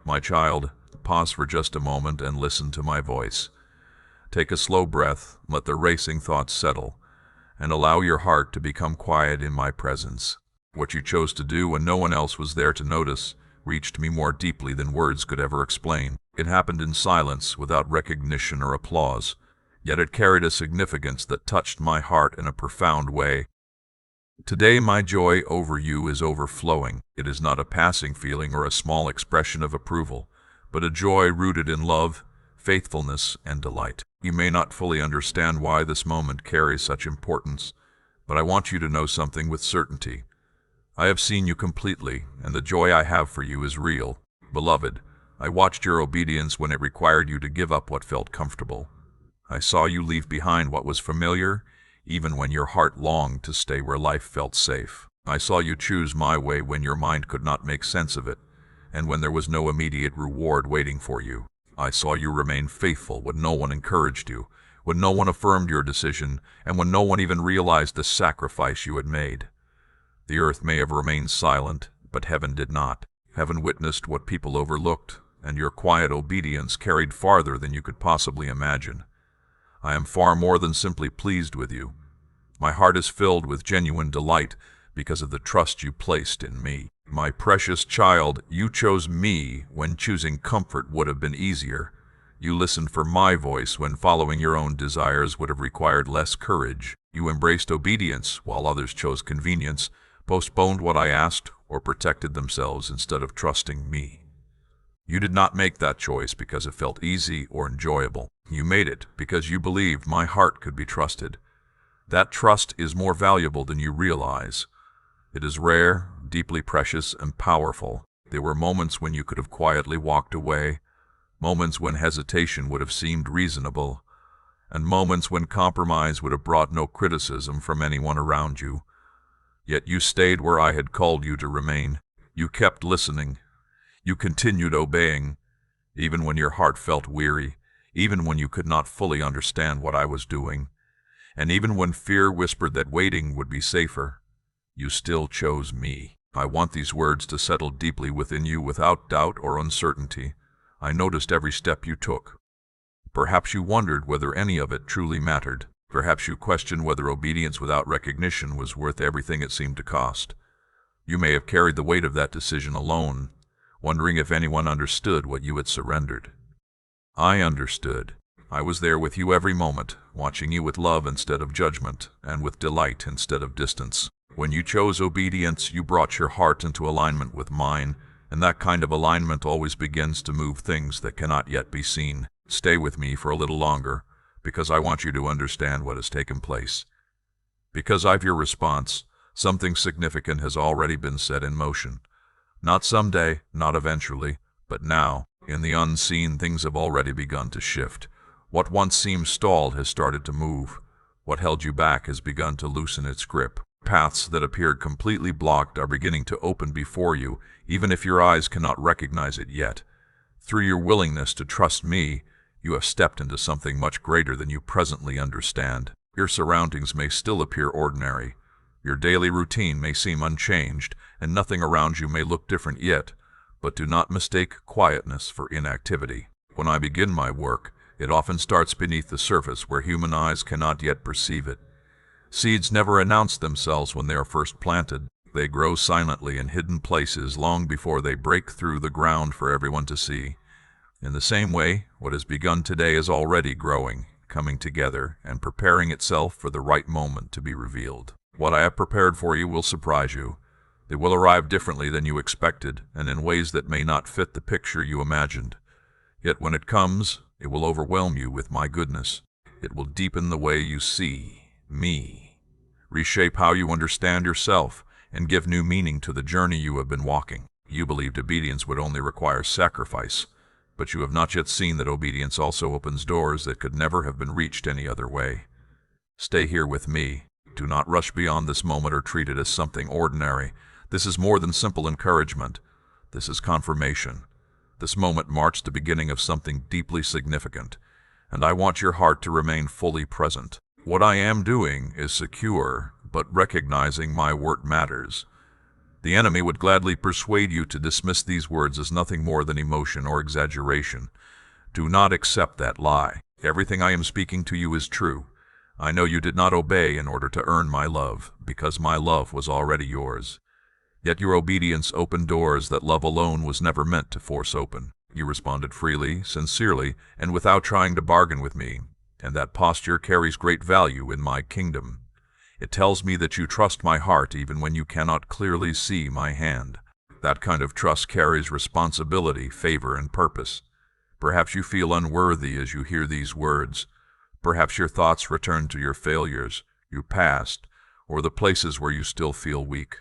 My child, pause for just a moment and listen to my voice. Take a slow breath, let the racing thoughts settle, and allow your heart to become quiet in my presence. What you chose to do when no one else was there to notice reached me more deeply than words could ever explain. It happened in silence, without recognition or applause, yet it carried a significance that touched my heart in a profound way. Today my joy over you is overflowing. It is not a passing feeling or a small expression of approval, but a joy rooted in love, faithfulness, and delight. You may not fully understand why this moment carries such importance, but I want you to know something with certainty. I have seen you completely, and the joy I have for you is real. Beloved, I watched your obedience when it required you to give up what felt comfortable. I saw you leave behind what was familiar, even when your heart longed to stay where life felt safe. I saw you choose my way when your mind could not make sense of it, and when there was no immediate reward waiting for you. I saw you remain faithful when no one encouraged you, when no one affirmed your decision, and when no one even realized the sacrifice you had made. The earth may have remained silent, but heaven did not. Heaven witnessed what people overlooked, and your quiet obedience carried farther than you could possibly imagine. I am far more than simply pleased with you. My heart is filled with genuine delight because of the trust you placed in me. My precious child, you chose me when choosing comfort would have been easier. You listened for my voice when following your own desires would have required less courage. You embraced obedience while others chose convenience, postponed what I asked, or protected themselves instead of trusting me. You did not make that choice because it felt easy or enjoyable. You made it because you believed my heart could be trusted. That trust is more valuable than you realize. It is rare, deeply precious, and powerful. There were moments when you could have quietly walked away, moments when hesitation would have seemed reasonable, and moments when compromise would have brought no criticism from anyone around you. Yet you stayed where I had called you to remain. You kept listening. You continued obeying, even when your heart felt weary, even when you could not fully understand what I was doing, and even when fear whispered that waiting would be safer. You still chose me. I want these words to settle deeply within you without doubt or uncertainty. I noticed every step you took. Perhaps you wondered whether any of it truly mattered. Perhaps you questioned whether obedience without recognition was worth everything it seemed to cost. You may have carried the weight of that decision alone, wondering if anyone understood what you had surrendered. I understood. I was there with you every moment, watching you with love instead of judgment, and with delight instead of distance. When you chose obedience, you brought your heart into alignment with mine, and that kind of alignment always begins to move things that cannot yet be seen. Stay with me for a little longer, because I want you to understand what has taken place. Because of your response, something significant has already been set in motion. Not someday, not eventually, but now, in the unseen, things have already begun to shift. What once seemed stalled has started to move. What held you back has begun to loosen its grip. Paths that appeared completely blocked are beginning to open before you, even if your eyes cannot recognize it yet. Through your willingness to trust me, you have stepped into something much greater than you presently understand. Your surroundings may still appear ordinary. Your daily routine may seem unchanged, and nothing around you may look different yet, but do not mistake quietness for inactivity. When I begin my work, it often starts beneath the surface where human eyes cannot yet perceive it. Seeds never announce themselves when they are first planted. They grow silently in hidden places long before they break through the ground for everyone to see. In the same way, what has begun today is already growing, coming together, and preparing itself for the right moment to be revealed. What I have prepared for you will surprise you. It will arrive differently than you expected, and in ways that may not fit the picture you imagined. Yet when it comes, it will overwhelm you with my goodness. It will deepen the way you see me, reshape how you understand yourself, and give new meaning to the journey you have been walking. You believed obedience would only require sacrifice, but you have not yet seen that obedience also opens doors that could never have been reached any other way. Stay here with me. Do not rush beyond this moment or treat it as something ordinary. This is more than simple encouragement. This is confirmation. This moment marks the beginning of something deeply significant, and I want your heart to remain fully present. What I am doing is secure, but recognizing my word matters. The enemy would gladly persuade you to dismiss these words as nothing more than emotion or exaggeration. Do not accept that lie. Everything I am speaking to you is true. I know you did not obey in order to earn my love, because my love was already yours. Yet your obedience opened doors that love alone was never meant to force open. You responded freely, sincerely, and without trying to bargain with me, and that posture carries great value in my kingdom. It tells me that you trust my heart even when you cannot clearly see my hand. That kind of trust carries responsibility, favor, and purpose. Perhaps you feel unworthy as you hear these words. Perhaps your thoughts return to your failures, your past, or the places where you still feel weak.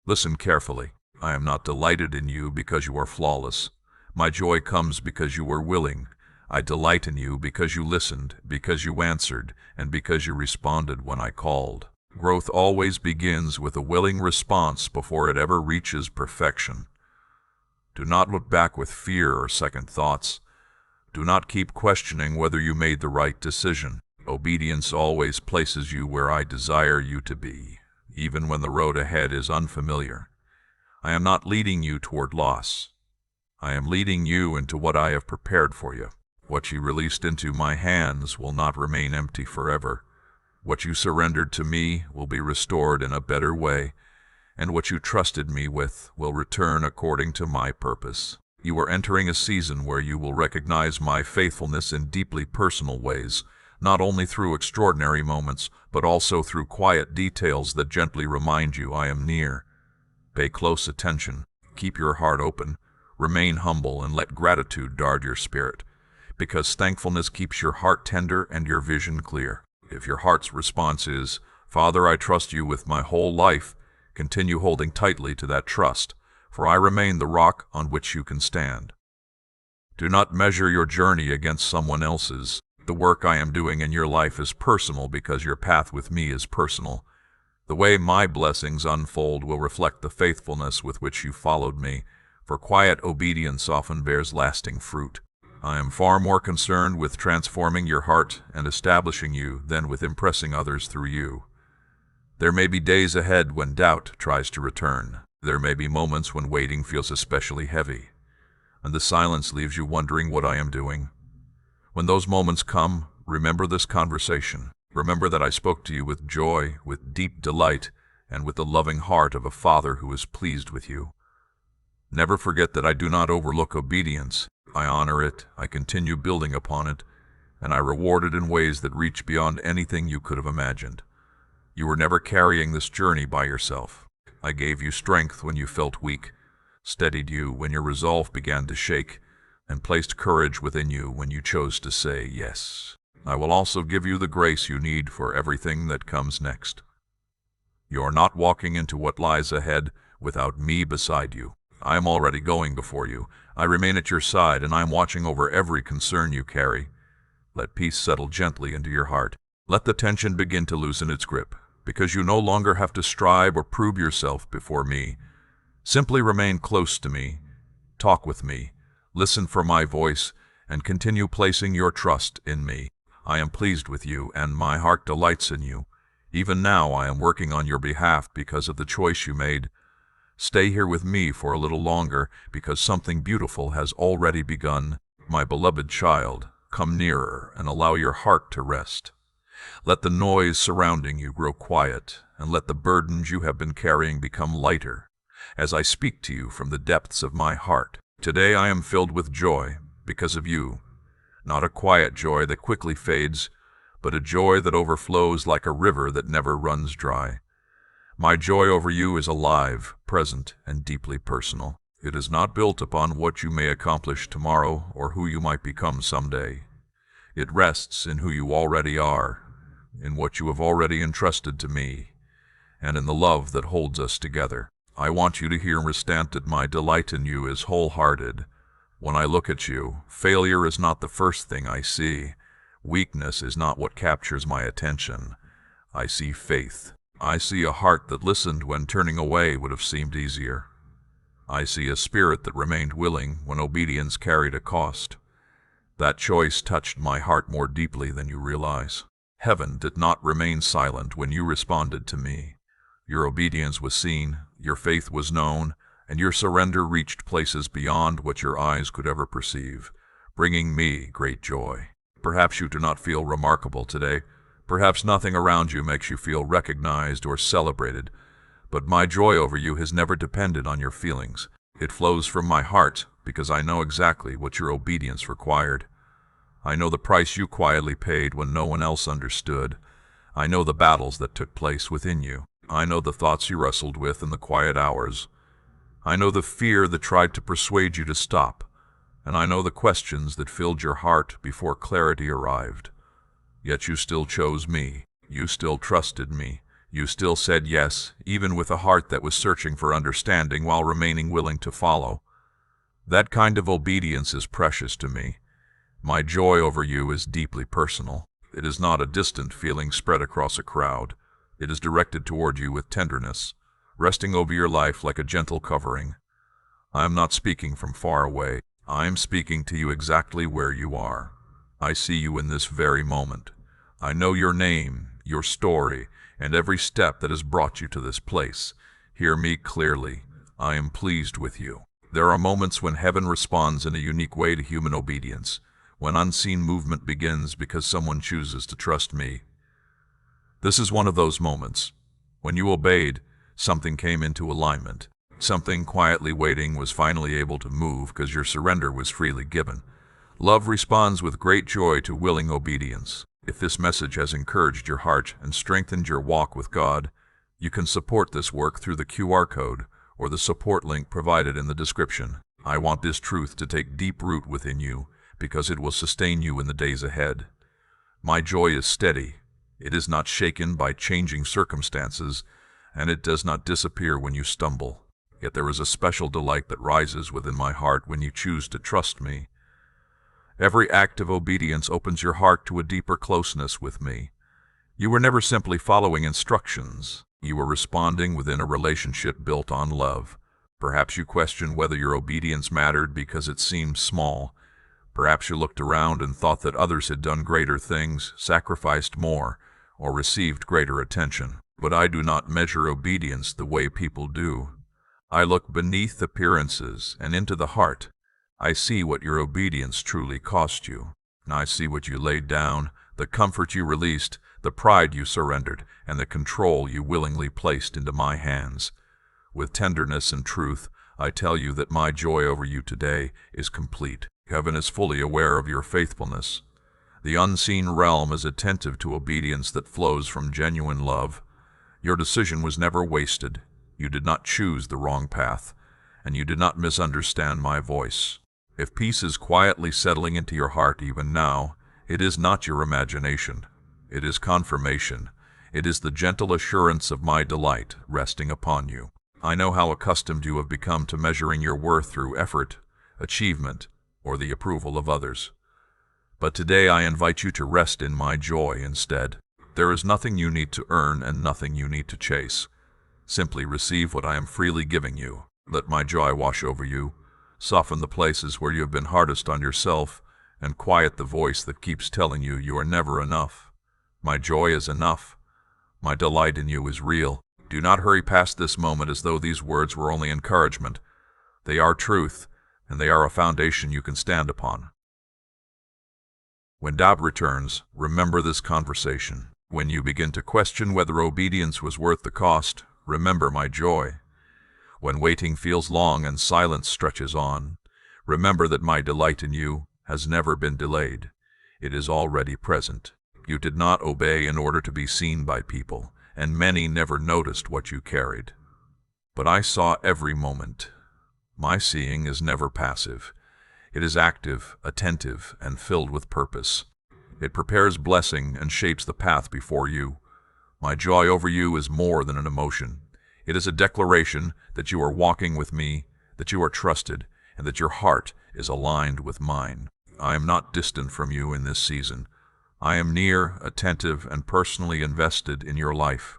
Listen carefully. I am not delighted in you because you are flawless. My joy comes because you were willing. I delight in you because you listened, because you answered, and because you responded when I called. Growth always begins with a willing response before it ever reaches perfection. Do not look back with fear or second thoughts. Do not keep questioning whether you made the right decision. Obedience always places you where I desire you to be, even when the road ahead is unfamiliar. I am not leading you toward loss. I am leading you into what I have prepared for you. What you released into my hands will not remain empty forever. What you surrendered to me will be restored in a better way, and what you trusted me with will return according to my purpose. You are entering a season where you will recognize my faithfulness in deeply personal ways, not only through extraordinary moments, but also through quiet details that gently remind you I am near. Pay close attention. Keep your heart open. Remain humble and let gratitude guard your spirit, because thankfulness keeps your heart tender and your vision clear. If your heart's response is, Father, I trust you with my whole life, continue holding tightly to that trust, for I remain the rock on which you can stand. Do not measure your journey against someone else's. The work I am doing in your life is personal because your path with me is personal. The way my blessings unfold will reflect the faithfulness with which you followed me, for quiet obedience often bears lasting fruit. I am far more concerned with transforming your heart and establishing you than with impressing others through you. There may be days ahead when doubt tries to return. There may be moments when waiting feels especially heavy, and the silence leaves you wondering what I am doing. When those moments come, remember this conversation. Remember that I spoke to you with joy, with deep delight, and with the loving heart of a father who is pleased with you. Never forget that I do not overlook obedience. I honor it, I continue building upon it, and I reward it in ways that reach beyond anything you could have imagined. You were never carrying this journey by yourself. I gave you strength when you felt weak, steadied you when your resolve began to shake, and placed courage within you when you chose to say yes. I will also give you the grace you need for everything that comes next. You are not walking into what lies ahead without me beside you. I am already going before you. I remain at your side, and I am watching over every concern you carry. Let peace settle gently into your heart. Let the tension begin to loosen its grip, because you no longer have to strive or prove yourself before me. Simply remain close to me, talk with me, listen for my voice, and continue placing your trust in me. I am pleased with you, and my heart delights in you. Even now I am working on your behalf because of the choice you made. Stay here with me for a little longer, because something beautiful has already begun. My beloved child, come nearer and allow your heart to rest. Let the noise surrounding you grow quiet, and let the burdens you have been carrying become lighter, as I speak to you from the depths of my heart. Today I am filled with joy because of you, not a quiet joy that quickly fades, but a joy that overflows like a river that never runs dry. My joy over you is alive, present, and deeply personal. It is not built upon what you may accomplish tomorrow or who you might become someday. It rests in who you already are, in what you have already entrusted to me, and in the love that holds us together. I want you to hear, understand that my delight in you is wholehearted. When I look at you, failure is not the first thing I see. Weakness is not what captures my attention. I see faith. I see a heart that listened when turning away would have seemed easier. I see a spirit that remained willing when obedience carried a cost. That choice touched my heart more deeply than you realize. Heaven did not remain silent when you responded to me. Your obedience was seen, Your faith was known, and your surrender reached places beyond what your eyes could ever perceive, bringing me great joy. Perhaps you do not feel remarkable today. Perhaps nothing around you makes you feel recognized or celebrated. But my joy over you has never depended on your feelings. It flows from my heart because I know exactly what your obedience required. I know the price you quietly paid when no one else understood. I know the battles that took place within you. I know the thoughts you wrestled with in the quiet hours. I know the fear that tried to persuade you to stop. And I know the questions that filled your heart before clarity arrived. Yet you still chose me. You still trusted me. You still said yes, even with a heart that was searching for understanding while remaining willing to follow. That kind of obedience is precious to me. My joy over you is deeply personal. It is not a distant feeling spread across a crowd. It is directed toward you with tenderness, resting over your life like a gentle covering. I am not speaking from far away. I am speaking to you exactly where you are. I see you in this very moment. I know your name, your story, and every step that has brought you to this place. Hear me clearly. I am pleased with you. There are moments when heaven responds in a unique way to human obedience, when unseen movement begins because someone chooses to trust me. This is one of those moments. When you obeyed, something came into alignment. Something quietly waiting was finally able to move because your surrender was freely given. Love responds with great joy to willing obedience. If this message has encouraged your heart and strengthened your walk with God, you can support this work through the QR code or the support link provided in the description. I want this truth to take deep root within you because it will sustain you in the days ahead. My joy is steady. It is not shaken by changing circumstances, and it does not disappear when you stumble. Yet there is a special delight that rises within my heart when you choose to trust me. Every act of obedience opens your heart to a deeper closeness with me. You were never simply following instructions. You were responding within a relationship built on love. Perhaps you questioned whether your obedience mattered because it seemed small. Perhaps you looked around and thought that others had done greater things, sacrificed more, or received greater attention. But I do not measure obedience the way people do. I look beneath appearances and into the heart. I see what your obedience truly cost you. I see what you laid down, the comfort you released, the pride you surrendered, and the control you willingly placed into my hands. With tenderness and truth, I tell you that my joy over you today is complete. Heaven is fully aware of your faithfulness. The unseen realm is attentive to obedience that flows from genuine love. Your decision was never wasted. You did not choose the wrong path, and you did not misunderstand my voice. If peace is quietly settling into your heart even now, it is not your imagination. It is confirmation. It is the gentle assurance of my delight resting upon you. I know how accustomed you have become to measuring your worth through effort, achievement, or the approval of others. But today I invite you to rest in my joy instead. There is nothing you need to earn and nothing you need to chase. Simply receive what I am freely giving you. Let my joy wash over you, soften the places where you have been hardest on yourself, and quiet the voice that keeps telling you you are never enough. My joy is enough. My delight in you is real. Do not hurry past this moment as though these words were only encouragement. They are truth, and they are a foundation you can stand upon. When doubt returns, remember this conversation. When you begin to question whether obedience was worth the cost, remember my joy. When waiting feels long and silence stretches on, remember that my delight in you has never been delayed. It is already present. You did not obey in order to be seen by people, and many never noticed what you carried. But I saw every moment. My seeing is never passive. It is active, attentive, and filled with purpose. It prepares blessing and shapes the path before you. My joy over you is more than an emotion. It is a declaration that you are walking with me, that you are trusted, and that your heart is aligned with mine. I am not distant from you in this season. I am near, attentive, and personally invested in your life.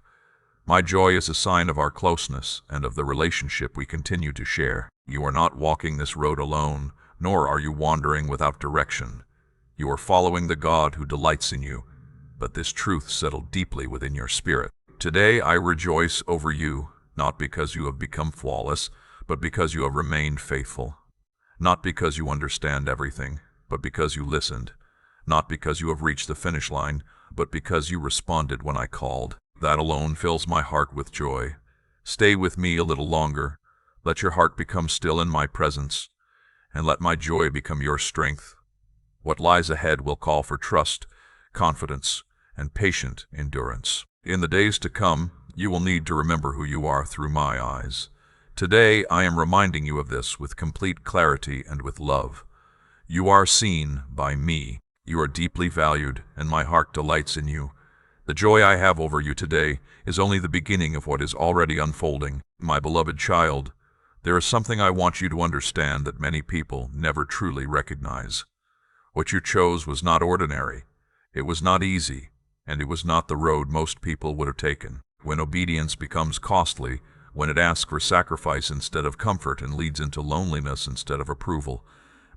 My joy is a sign of our closeness and of the relationship we continue to share. You are not walking this road alone, nor are you wandering without direction. You are following the God who delights in you, but this truth settled deeply within your spirit. Today I rejoice over you, not because you have become flawless, but because you have remained faithful. Not because you understand everything, but because you listened. Not because you have reached the finish line, but because you responded when I called. That alone fills my heart with joy. Stay with me a little longer. Let your heart become still in my presence, and let my joy become your strength. What lies ahead will call for trust, confidence, and patient endurance. In the days to come, you will need to remember who you are through my eyes. Today, I am reminding you of this with complete clarity and with love. You are seen by me. You are deeply valued, and my heart delights in you. The joy I have over you today is only the beginning of what is already unfolding. My beloved child, there is something I want you to understand that many people never truly recognize. What you chose was not ordinary. It was not easy, and it was not the road most people would have taken. When obedience becomes costly, when it asks for sacrifice instead of comfort and leads into loneliness instead of approval,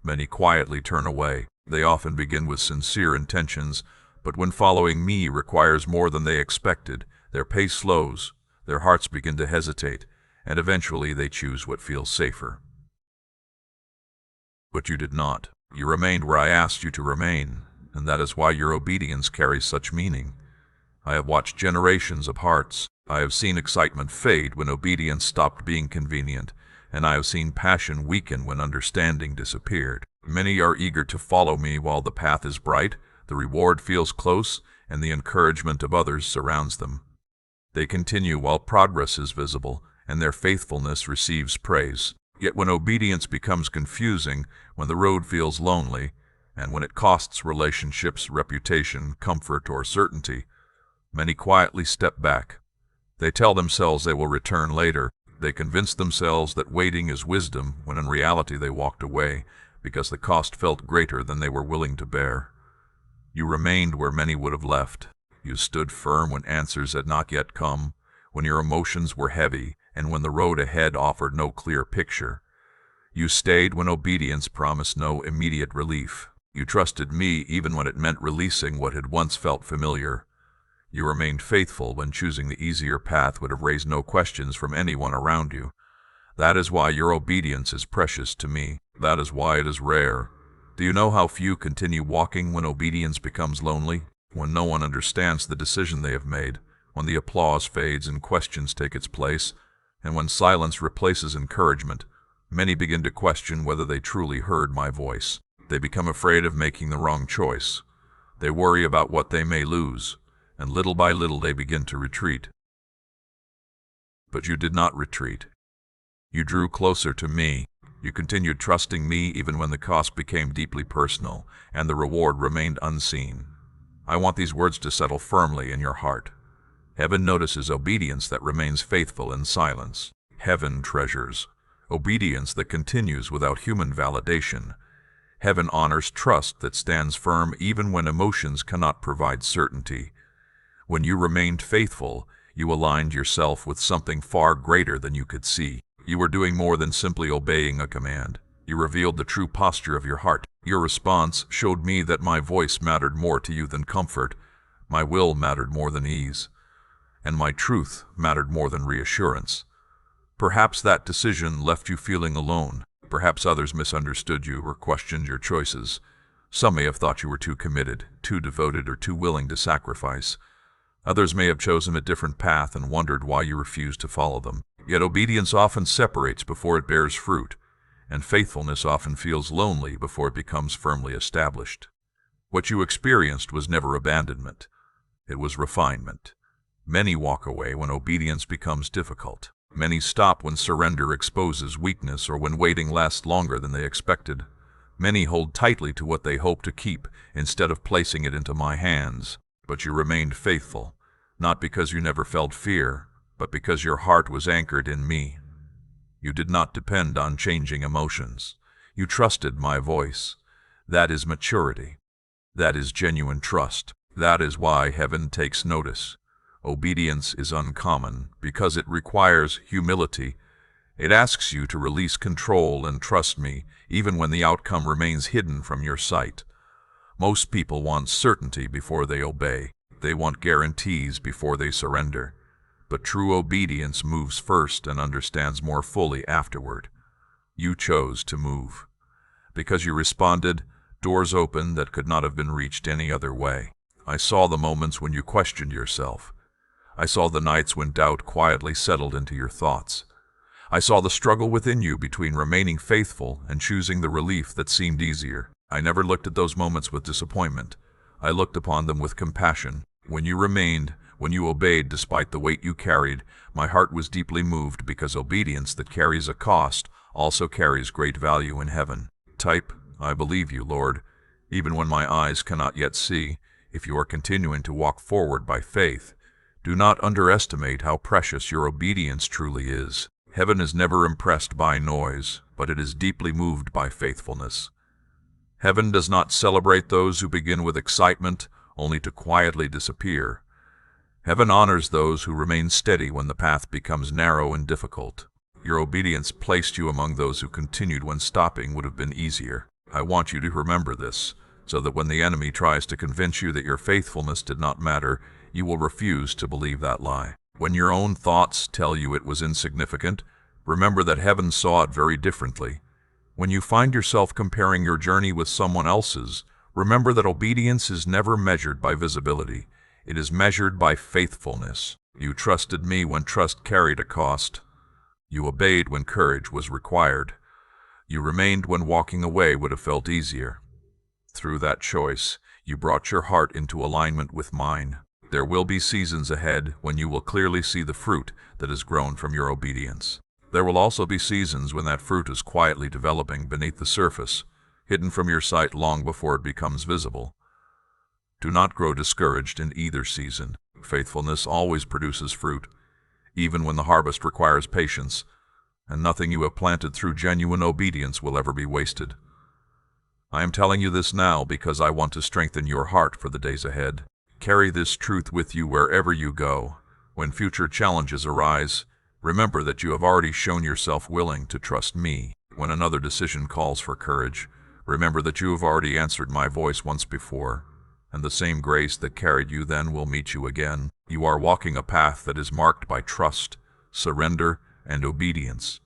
many quietly turn away. They often begin with sincere intentions, but when following me requires more than they expected, their pace slows, their hearts begin to hesitate, and eventually they choose what feels safer. But you did not. You remained where I asked you to remain, and that is why your obedience carries such meaning. I have watched generations of hearts. I have seen excitement fade when obedience stopped being convenient, and I have seen passion weaken when understanding disappeared. Many are eager to follow me while the path is bright, the reward feels close, and the encouragement of others surrounds them. They continue while progress is visible, and their faithfulness receives praise. Yet when obedience becomes confusing, when the road feels lonely, and when it costs relationships, reputation, comfort, or certainty, many quietly step back. They tell themselves they will return later. They convince themselves that waiting is wisdom, when in reality they walked away because the cost felt greater than they were willing to bear. You remained where many would have left. You stood firm when answers had not yet come, when your emotions were heavy, and when the road ahead offered no clear picture. You stayed when obedience promised no immediate relief. You trusted me even when it meant releasing what had once felt familiar. You remained faithful when choosing the easier path would have raised no questions from anyone around you. That is why your obedience is precious to me. That is why it is rare. Do you know how few continue walking when obedience becomes lonely? When no one understands the decision they have made, when the applause fades and questions take its place, and when silence replaces encouragement, many begin to question whether they truly heard my voice. They become afraid of making the wrong choice. They worry about what they may lose, and little by little they begin to retreat. But you did not retreat. You drew closer to me. You continued trusting me even when the cost became deeply personal, and the reward remained unseen. I want these words to settle firmly in your heart. Heaven notices obedience that remains faithful in silence. Heaven treasures obedience that continues without human validation. Heaven honors trust that stands firm even when emotions cannot provide certainty. When you remained faithful, you aligned yourself with something far greater than you could see. You were doing more than simply obeying a command. You revealed the true posture of your heart. Your response showed me that my voice mattered more to you than comfort, my will mattered more than ease, and my truth mattered more than reassurance. Perhaps that decision left you feeling alone. Perhaps others misunderstood you or questioned your choices. Some may have thought you were too committed, too devoted, or too willing to sacrifice. Others may have chosen a different path and wondered why you refused to follow them. Yet obedience often separates before it bears fruit, and faithfulness often feels lonely before it becomes firmly established. What you experienced was never abandonment. It was refinement. Many walk away when obedience becomes difficult. Many stop when surrender exposes weakness or when waiting lasts longer than they expected. Many hold tightly to what they hope to keep instead of placing it into my hands. But you remained faithful, not because you never felt fear, but because your heart was anchored in me. You did not depend on changing emotions. You trusted my voice. That is maturity. That is genuine trust. That is why heaven takes notice. Obedience is uncommon because it requires humility. It asks you to release control and trust me, even when the outcome remains hidden from your sight. Most people want certainty before they obey. They want guarantees before they surrender. But true obedience moves first and understands more fully afterward. You chose to move. Because you responded, doors opened that could not have been reached any other way. I saw the moments when you questioned yourself. I saw the nights when doubt quietly settled into your thoughts. I saw the struggle within you between remaining faithful and choosing the relief that seemed easier. I never looked at those moments with disappointment. I looked upon them with compassion. When you remained, when you obeyed despite the weight you carried, my heart was deeply moved because obedience that carries a cost also carries great value in heaven. Type, I believe you, Lord, even when my eyes cannot yet see. If you are continuing to walk forward by faith, do not underestimate how precious your obedience truly is. Heaven is never impressed by noise, but it is deeply moved by faithfulness. Heaven does not celebrate those who begin with excitement, only to quietly disappear. Heaven honors those who remain steady when the path becomes narrow and difficult. Your obedience placed you among those who continued when stopping would have been easier. I want you to remember this, so that when the enemy tries to convince you that your faithfulness did not matter, you will refuse to believe that lie. When your own thoughts tell you it was insignificant, remember that heaven saw it very differently. When you find yourself comparing your journey with someone else's, remember that obedience is never measured by visibility. It is measured by faithfulness. You trusted me when trust carried a cost. You obeyed when courage was required. You remained when walking away would have felt easier. Through that choice, you brought your heart into alignment with mine. There will be seasons ahead when you will clearly see the fruit that has grown from your obedience. There will also be seasons when that fruit is quietly developing beneath the surface, hidden from your sight long before it becomes visible. Do not grow discouraged in either season. Faithfulness always produces fruit, even when the harvest requires patience, and nothing you have planted through genuine obedience will ever be wasted. I am telling you this now because I want to strengthen your heart for the days ahead. Carry this truth with you wherever you go. When future challenges arise, remember that you have already shown yourself willing to trust me. When another decision calls for courage, remember that you have already answered my voice once before, and the same grace that carried you then will meet you again. You are walking a path that is marked by trust, surrender, and obedience.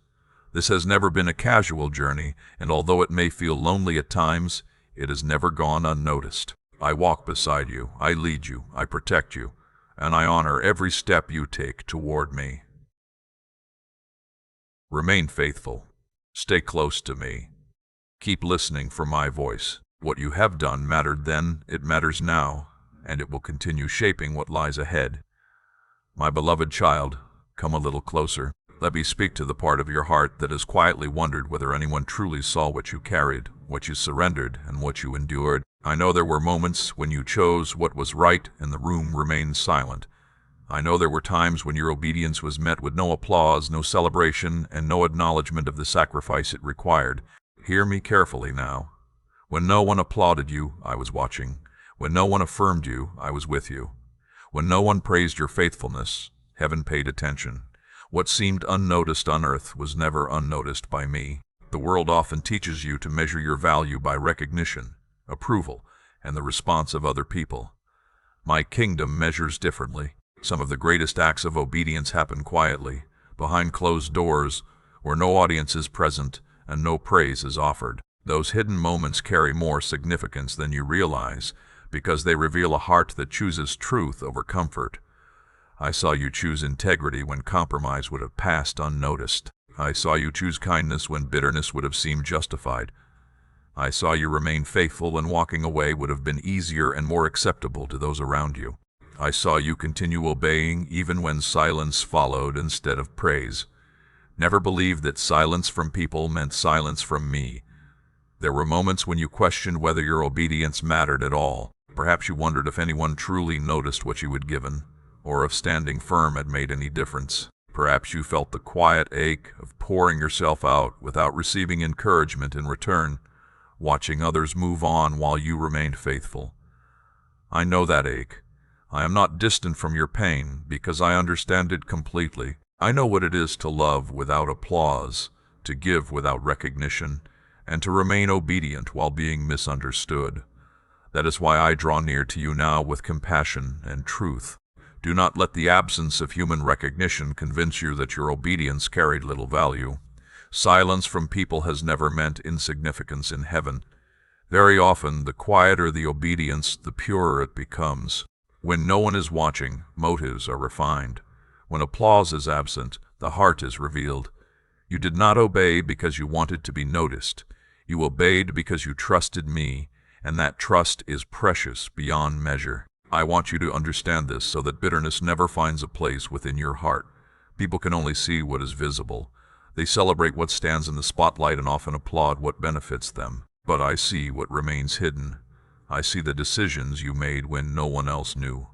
This has never been a casual journey, and although it may feel lonely at times, it has never gone unnoticed. I walk beside you, I lead you, I protect you, and I honor every step you take toward me. Remain faithful. Stay close to me. Keep listening for my voice. What you have done mattered then, it matters now, and it will continue shaping what lies ahead. My beloved child, come a little closer. Let me speak to the part of your heart that has quietly wondered whether anyone truly saw what you carried, what you surrendered, and what you endured. I know there were moments when you chose what was right and the room remained silent. I know there were times when your obedience was met with no applause, no celebration, and no acknowledgement of the sacrifice it required. Hear me carefully now. When no one applauded you, I was watching. When no one affirmed you, I was with you. When no one praised your faithfulness, heaven paid attention. What seemed unnoticed on earth was never unnoticed by me. The world often teaches you to measure your value by recognition, approval, and the response of other people. My kingdom measures differently. Some of the greatest acts of obedience happen quietly, behind closed doors, where no audience is present and no praise is offered. Those hidden moments carry more significance than you realize, because they reveal a heart that chooses truth over comfort. I saw you choose integrity when compromise would have passed unnoticed. I saw you choose kindness when bitterness would have seemed justified. I saw you remain faithful when walking away would have been easier and more acceptable to those around you. I saw you continue obeying even when silence followed instead of praise. Never believed that silence from people meant silence from me. There were moments when you questioned whether your obedience mattered at all. Perhaps you wondered if anyone truly noticed what you had given, or if standing firm had made any difference. Perhaps you felt the quiet ache of pouring yourself out without receiving encouragement in return, watching others move on while you remained faithful. I know that ache. I am not distant from your pain because I understand it completely. I know what it is to love without applause, to give without recognition, and to remain obedient while being misunderstood. That is why I draw near to you now with compassion and truth. Do not let the absence of human recognition convince you that your obedience carried little value. Silence from people has never meant insignificance in heaven. Very often, the quieter the obedience, the purer it becomes. When no one is watching, motives are refined. When applause is absent, the heart is revealed. You did not obey because you wanted to be noticed. You obeyed because you trusted me, and that trust is precious beyond measure. I want you to understand this so that bitterness never finds a place within your heart. People can only see what is visible. They celebrate what stands in the spotlight and often applaud what benefits them. But I see what remains hidden. I see the decisions you made when no one else knew.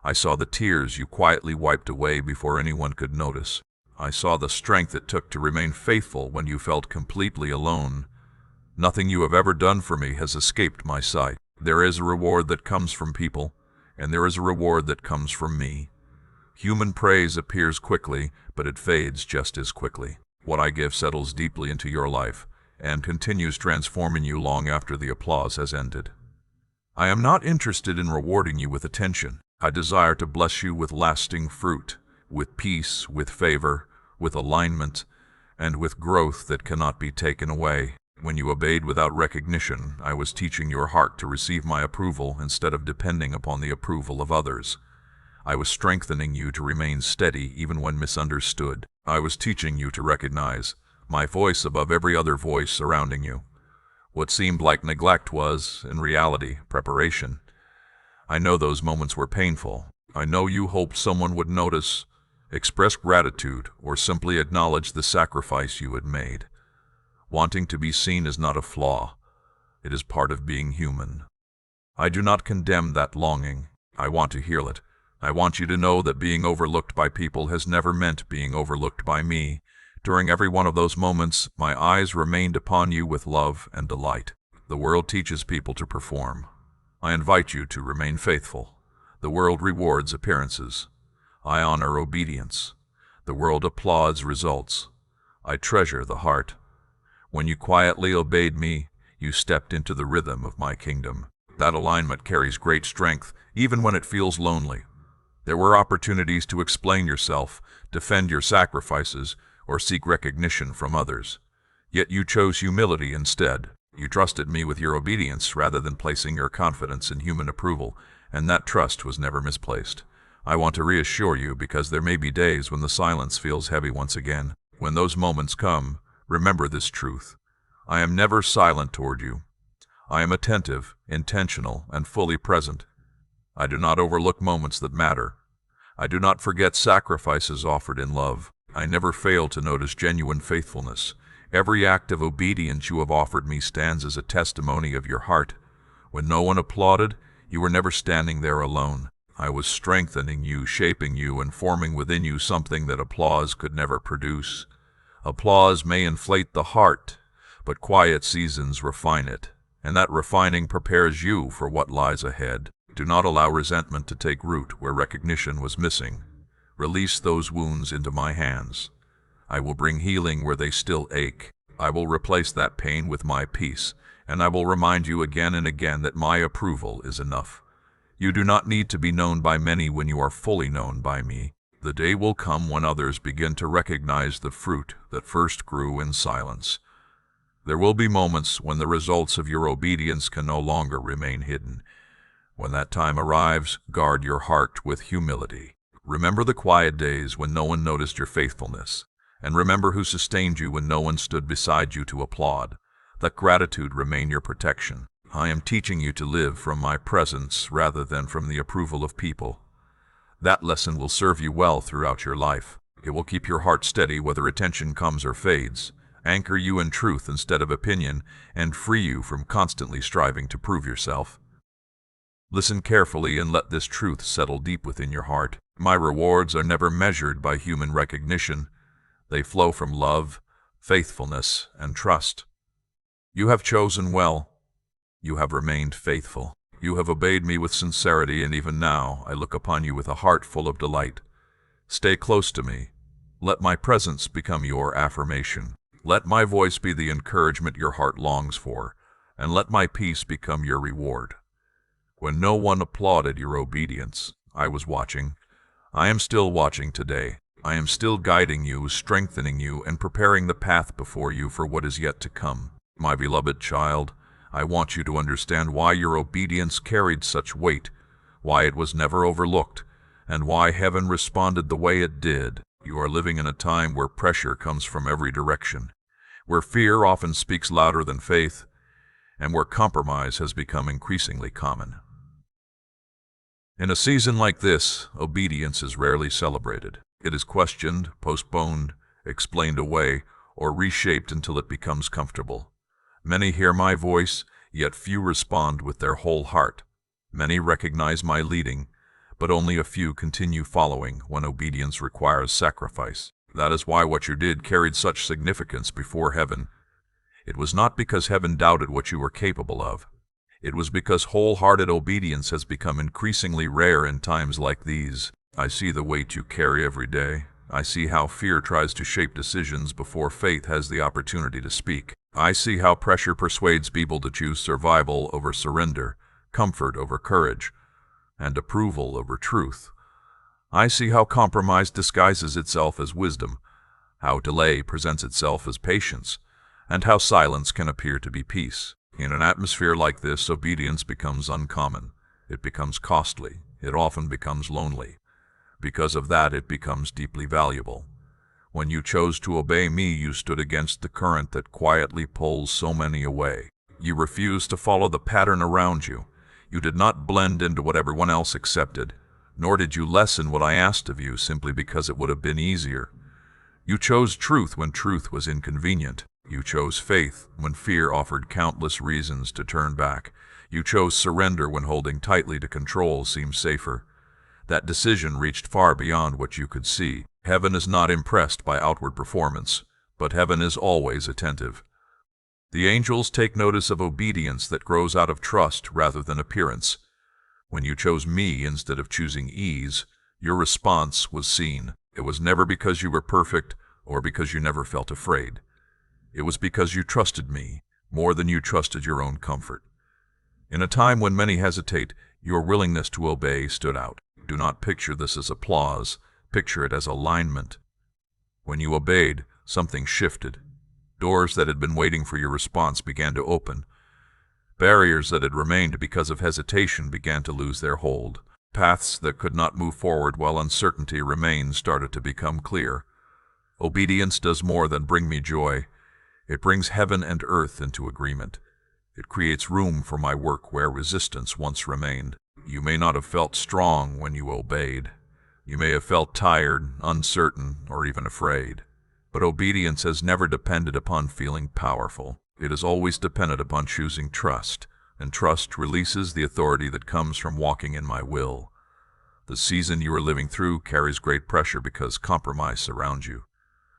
I saw the tears you quietly wiped away before anyone could notice. I saw the strength it took to remain faithful when you felt completely alone. Nothing you have ever done for me has escaped my sight. There is a reward that comes from people, and there is a reward that comes from me. Human praise appears quickly, but it fades just as quickly. What I give settles deeply into your life, and continues transforming you long after the applause has ended. I am not interested in rewarding you with attention. I desire to bless you with lasting fruit, with peace, with favor, with alignment, and with growth that cannot be taken away. When you obeyed without recognition, I was teaching your heart to receive my approval instead of depending upon the approval of others. I was strengthening you to remain steady even when misunderstood. I was teaching you to recognize my voice above every other voice surrounding you. What seemed like neglect was, in reality, preparation. I know those moments were painful. I know you hoped someone would notice, express gratitude, or simply acknowledge the sacrifice you had made. Wanting to be seen is not a flaw. It is part of being human. I do not condemn that longing. I want to heal it. I want you to know that being overlooked by people has never meant being overlooked by me. During every one of those moments, my eyes remained upon you with love and delight. The world teaches people to perform. I invite you to remain faithful. The world rewards appearances. I honor obedience. The world applauds results. I treasure the heart. When you quietly obeyed me, you stepped into the rhythm of my kingdom. That alignment carries great strength, even when it feels lonely. There were opportunities to explain yourself, defend your sacrifices, or seek recognition from others. Yet you chose humility instead. You trusted me with your obedience rather than placing your confidence in human approval, and that trust was never misplaced. I want to reassure you because there may be days when the silence feels heavy once again. When those moments come, remember this truth. I am never silent toward you. I am attentive, intentional, and fully present. I do not overlook moments that matter. I do not forget sacrifices offered in love. I never fail to notice genuine faithfulness. Every act of obedience you have offered me stands as a testimony of your heart. When no one applauded, you were never standing there alone. I was strengthening you, shaping you, and forming within you something that applause could never produce. Applause may inflate the heart, but quiet seasons refine it, and that refining prepares you for what lies ahead. Do not allow resentment to take root where recognition was missing. Release those wounds into my hands. I will bring healing where they still ache. I will replace that pain with my peace, and I will remind you again and again that my approval is enough. You do not need to be known by many when you are fully known by me. The day will come when others begin to recognize the fruit that first grew in silence. There will be moments when the results of your obedience can no longer remain hidden. When that time arrives, guard your heart with humility. Remember the quiet days when no one noticed your faithfulness, and remember who sustained you when no one stood beside you to applaud. Let gratitude remain your protection. I am teaching you to live from my presence rather than from the approval of people. That lesson will serve you well throughout your life. It will keep your heart steady whether attention comes or fades, anchor you in truth instead of opinion, and free you from constantly striving to prove yourself. Listen carefully and let this truth settle deep within your heart. My rewards are never measured by human recognition. They flow from love, faithfulness, and trust. You have chosen well. You have remained faithful. You have obeyed me with sincerity, and even now I look upon you with a heart full of delight. Stay close to me. Let my presence become your affirmation. Let my voice be the encouragement your heart longs for, and let my peace become your reward. When no one applauded your obedience, I was watching. I am still watching today. I am still guiding you, strengthening you, and preparing the path before you for what is yet to come. My beloved child, I want you to understand why your obedience carried such weight, why it was never overlooked, and why heaven responded the way it did. You are living in a time where pressure comes from every direction, where fear often speaks louder than faith, and where compromise has become increasingly common. In a season like this, obedience is rarely celebrated. It is questioned, postponed, explained away, or reshaped until it becomes comfortable. Many hear my voice, yet few respond with their whole heart. Many recognize my leading, but only a few continue following when obedience requires sacrifice. That is why what you did carried such significance before heaven. It was not because heaven doubted what you were capable of. It was because wholehearted obedience has become increasingly rare in times like these. I see the weight you carry every day. I see how fear tries to shape decisions before faith has the opportunity to speak. I see how pressure persuades people to choose survival over surrender, comfort over courage, and approval over truth. I see how compromise disguises itself as wisdom, how delay presents itself as patience, and how silence can appear to be peace. In an atmosphere like this, obedience becomes uncommon. It becomes costly. It often becomes lonely. Because of that, it becomes deeply valuable. When you chose to obey me, you stood against the current that quietly pulls so many away. You refused to follow the pattern around you. You did not blend into what everyone else accepted, nor did you lessen what I asked of you simply because it would have been easier. You chose truth when truth was inconvenient. You chose faith when fear offered countless reasons to turn back. You chose surrender when holding tightly to control seemed safer. That decision reached far beyond what you could see. Heaven is not impressed by outward performance, but heaven is always attentive. The angels take notice of obedience that grows out of trust rather than appearance. When you chose me instead of choosing ease, your response was seen. It was never because you were perfect or because you never felt afraid. It was because you trusted me more than you trusted your own comfort. In a time when many hesitate, your willingness to obey stood out. Do not picture this as applause. Picture it as alignment. When you obeyed, something shifted. Doors that had been waiting for your response began to open. Barriers that had remained because of hesitation began to lose their hold. Paths that could not move forward while uncertainty remained started to become clear. Obedience does more than bring me joy. It brings heaven and earth into agreement. It creates room for my work where resistance once remained. You may not have felt strong when you obeyed. You may have felt tired, uncertain, or even afraid. But obedience has never depended upon feeling powerful. It has always depended upon choosing trust, and trust releases the authority that comes from walking in my will. The season you are living through carries great pressure because compromise surrounds you.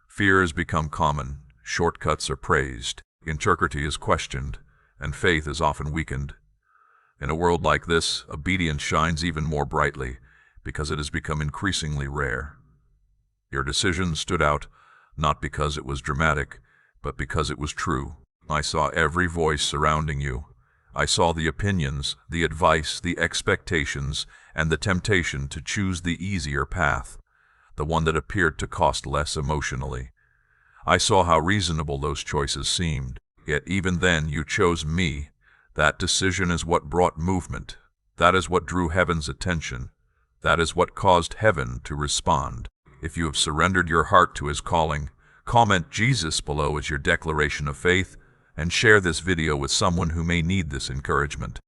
Fear has become common, shortcuts are praised, integrity is questioned, and faith is often weakened. In a world like this, obedience shines even more brightly because it has become increasingly rare. Your decision stood out, not because it was dramatic, but because it was true. I saw every voice surrounding you. I saw the opinions, the advice, the expectations, and the temptation to choose the easier path, the one that appeared to cost less emotionally. I saw how reasonable those choices seemed. Yet even then you chose me. That decision is what brought movement. That is what drew heaven's attention. That is what caused heaven to respond. If you have surrendered your heart to his calling, comment Jesus below as your declaration of faith, and share this video with someone who may need this encouragement.